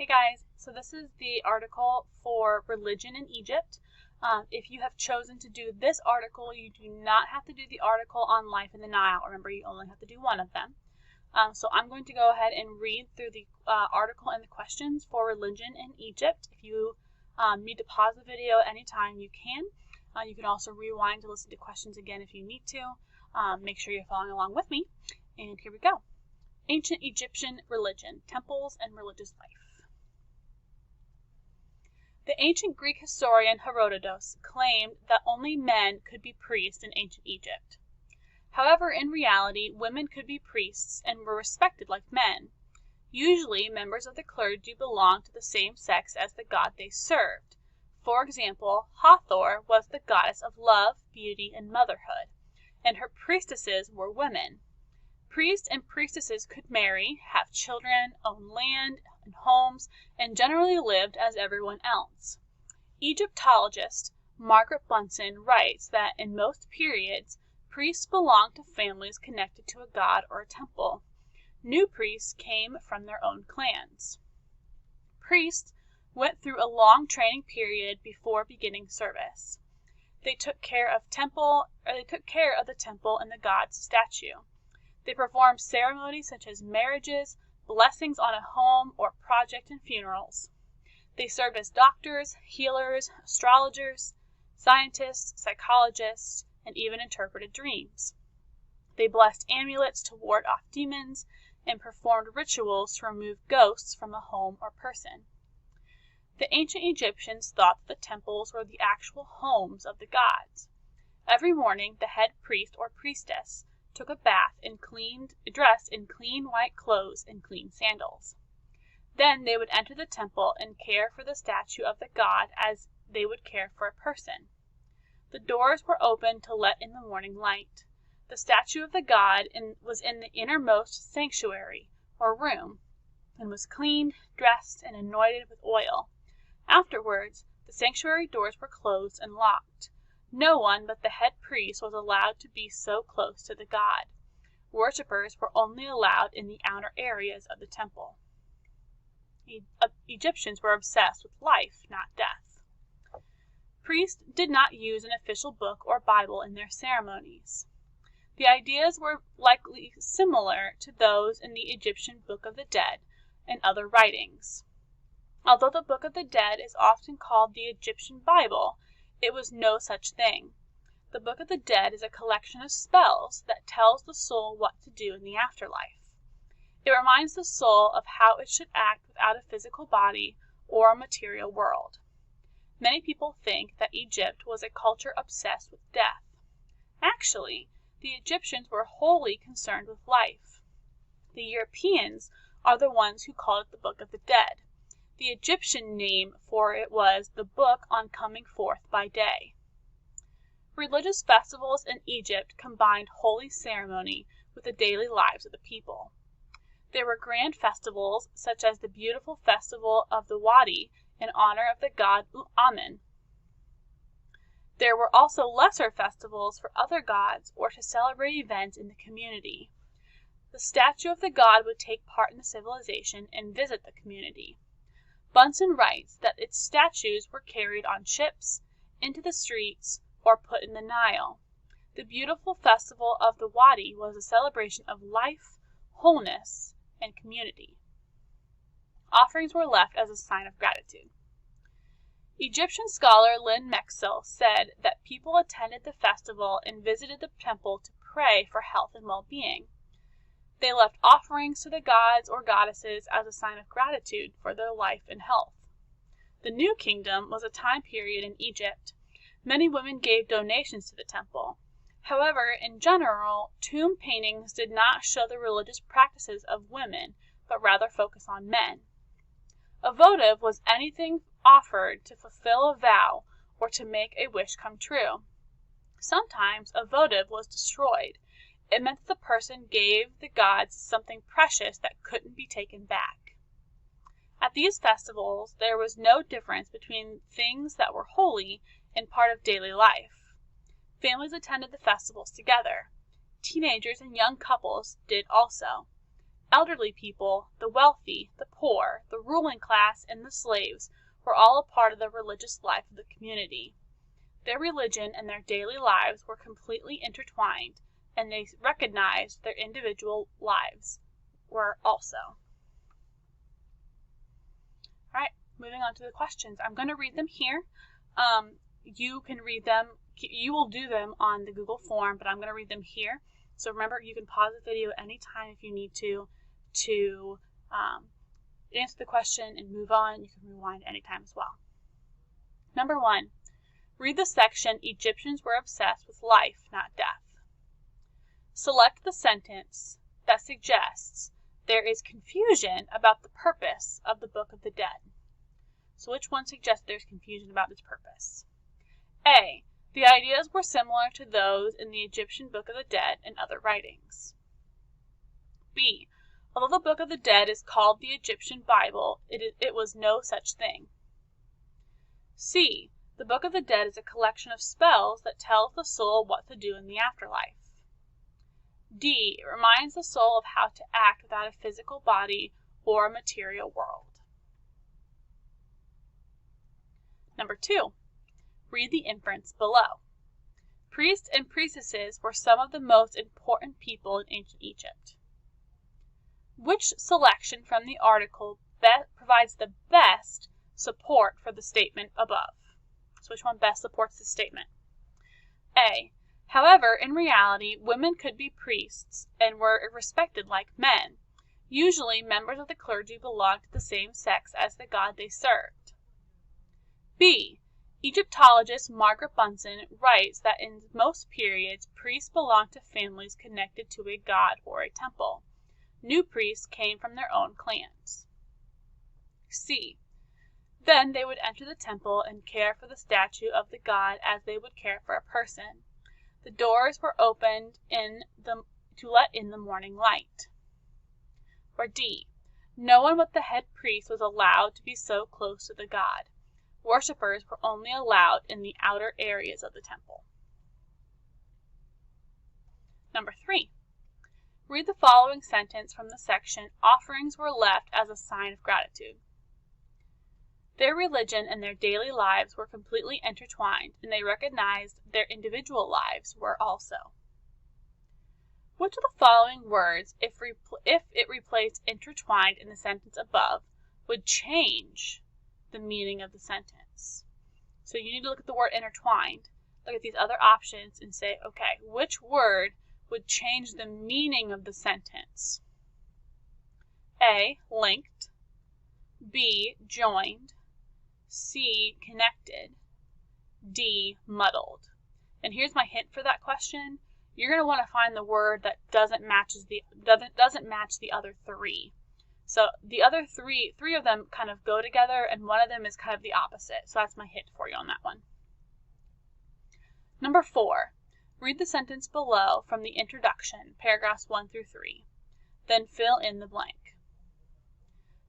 Hey guys, so this is the article for religion in Egypt. If you have chosen to do this article, you do not have to do the article on life in the Nile. Remember, you only have to do one of them. So I'm going to go ahead and read through the article and the questions for religion in Egypt. If you need to pause the video at any time, you can. You can also rewind to listen to questions again if you need to. Make sure you're following along with me. And here we go. Ancient Egyptian religion, temples, and religious life. The ancient Greek historian Herodotus claimed that only men could be priests in ancient Egypt. However, in reality, women could be priests and were respected like men. Usually, members of the clergy belonged to the same sex as the god they served. For example, Hathor was the goddess of love, beauty, and motherhood, and her priestesses were women. Priests and priestesses could marry, have children, own land and homes, and generally lived as everyone else. Egyptologist Margaret Bunsen writes that in most periods, priests belonged to families connected to a god or a temple. New priests came from their own clans. Priests went through a long training period before beginning service. They took care of the temple and the god's statue. They performed ceremonies such as marriages, blessings on a home or project, and funerals. They served as doctors, healers, astrologers, scientists, psychologists, and even interpreted dreams. They blessed amulets to ward off demons and performed rituals to remove ghosts from a home or person. The ancient Egyptians thought that the temples were the actual homes of the gods. Every morning, the head priest or priestess took a bath and dressed in clean white clothes and clean sandals. Then they would enter the temple and care for the statue of the god as they would care for a person. The doors were open to let in the morning light. The statue of the god was in the innermost sanctuary, or room, and was cleaned, dressed, and anointed with oil. Afterwards, the sanctuary doors were closed and locked. No one but the head priest was allowed to be so close to the god. Worshippers were only allowed in the outer areas of the temple. Egyptians were obsessed with life, not death. Priests did not use an official book or Bible in their ceremonies. The ideas were likely similar to those in the Egyptian Book of the Dead and other writings. Although the Book of the Dead is often called the Egyptian Bible, it was no such thing. The Book of the Dead is a collection of spells that tells the soul what to do in the afterlife. It reminds the soul of how it should act without a physical body or a material world. Many people think that Egypt was a culture obsessed with death. Actually, the Egyptians were wholly concerned with life. The Europeans are the ones who called it the Book of the Dead. The Egyptian name for it was the Book on Coming Forth by Day. Religious festivals in Egypt combined holy ceremony with the daily lives of the people. There were grand festivals such as the beautiful festival of the Wadi in honor of the god Amen. There were also lesser festivals for other gods or to celebrate events in the community. The statue of the god would take part in the civilization and visit the community. Bunsen writes that its statues were carried on ships, into the streets, or put in the Nile. The beautiful festival of the Wadi was a celebration of life, wholeness, and community. Offerings were left as a sign of gratitude. Egyptian scholar Lynn Mexel said that people attended the festival and visited the temple to pray for health and well-being. They left offerings to the gods or goddesses as a sign of gratitude for their life and health. The New Kingdom was a time period in Egypt. Many women gave donations to the temple. However, in general, tomb paintings did not show the religious practices of women, but rather focus on men. A votive was anything offered to fulfill a vow or to make a wish come true. Sometimes a votive was destroyed. It meant that the person gave the gods something precious that couldn't be taken back. At these festivals, there was no difference between things that were holy and part of daily life. Families attended the festivals together. Teenagers and young couples did also. elderly people, the wealthy, the poor, the ruling class, and the slaves were all a part of the religious life of the community. Their religion and their daily lives were completely intertwined, and they recognized their individual lives were also. All right, moving on to the questions. I'm going to read them here. You can read them. You will do them on the Google form, but I'm going to read them here. So remember, you can pause the video anytime if you need to answer the question and move on. You can rewind anytime as well. Number 1, read the section, Egyptians were obsessed with life, not death. Select the sentence that suggests there is confusion about the purpose of the Book of the Dead. So which one suggests there's confusion about its purpose? A, the ideas were similar to those in the Egyptian Book of the Dead and other writings. B, although the Book of the Dead is called the Egyptian Bible, it was no such thing. C, the Book of the Dead is a collection of spells that tells the soul what to do in the afterlife. D, it reminds the soul of how to act without a physical body or a material world. Number 2, read the inference below. Priests and priestesses were some of the most important people in ancient Egypt. Which selection from the article provides the best support for the statement above? So which one best supports the statement? A, however, in reality, women could be priests and were respected like men. Usually, members of the clergy belonged to the same sex as the god they served. B, Egyptologist Margaret Bunsen writes that in most periods, priests belonged to families connected to a god or a temple. New priests came from their own clans. C, then they would enter the temple and care for the statue of the god as they would care for a person. The doors were opened to let in the morning light. Or D, no one but the head priest was allowed to be so close to the god. Worshippers were only allowed in the outer areas of the temple. Number 3, read the following sentence from the section, Offerings were left as a sign of gratitude. Their religion and their daily lives were completely intertwined, and they recognized their individual lives were also. Which of the following words, if it replaced intertwined in the sentence above, would change the meaning of the sentence? So you need to look at the word intertwined, look at these other options, and say, okay, which word would change the meaning of the sentence? A, linked. B, joined. C, connected. D, muddled. And here's my hint for that question. You're going to want to find the word that doesn't match the other three. So the other three of them kind of go together, and one of them is kind of the opposite. So that's my hint for you on that one. Number 4, read the sentence below from the introduction, paragraphs 1 through 3. Then fill in the blank.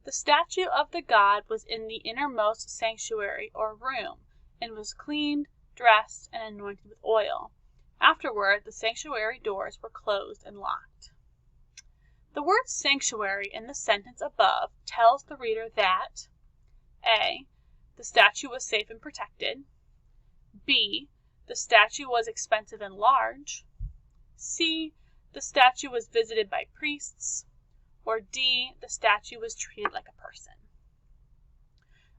The statue of the god was in the innermost sanctuary or room, and was cleaned, dressed, and anointed with oil. Afterward, the sanctuary doors were closed and locked. The word sanctuary in the sentence above tells the reader that A, the statue was safe and protected. B, the statue was expensive and large. C, the statue was visited by priests. Or D, the statue was treated like a person.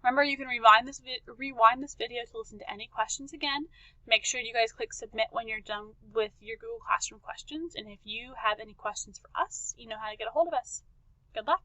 Remember, you can rewind this video to listen to any questions again. Make sure you guys click submit when you're done with your Google Classroom questions. And if you have any questions for us, you know how to get a hold of us. Good luck.